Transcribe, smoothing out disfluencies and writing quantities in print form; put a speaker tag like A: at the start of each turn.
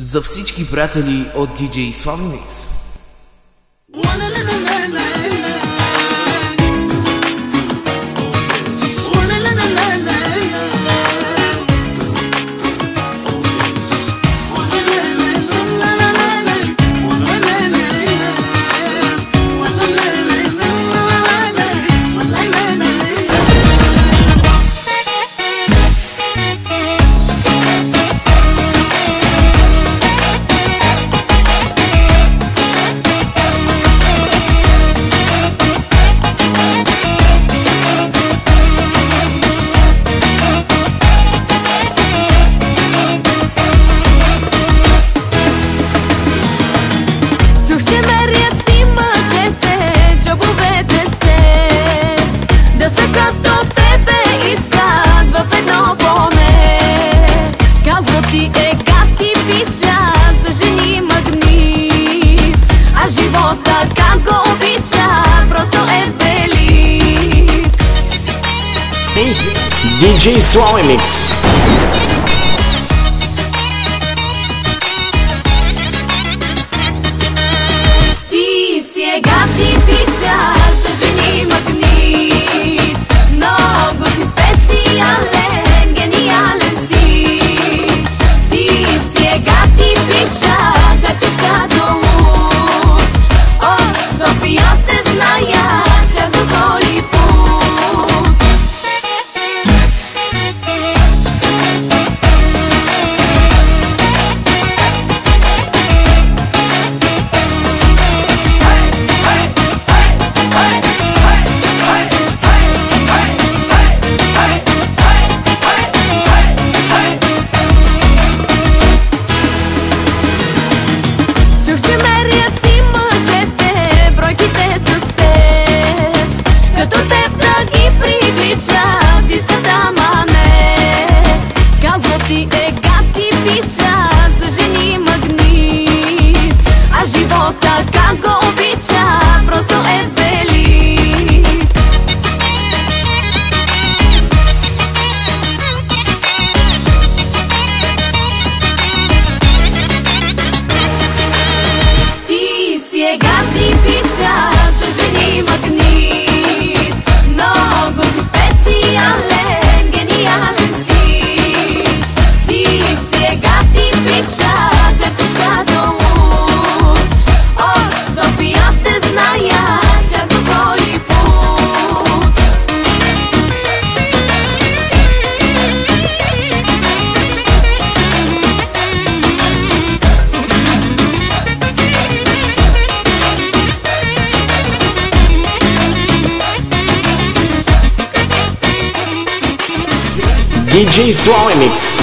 A: За всички приятели от DJ Слави Микс.
B: DJ Слави Микс.
C: Ти си гати пича, за жени магнит. Много си специален, гениален си. Ти си гати пича, хачиш като луд. От София те зная, че до Холивуд.
B: DJ Слави Микс.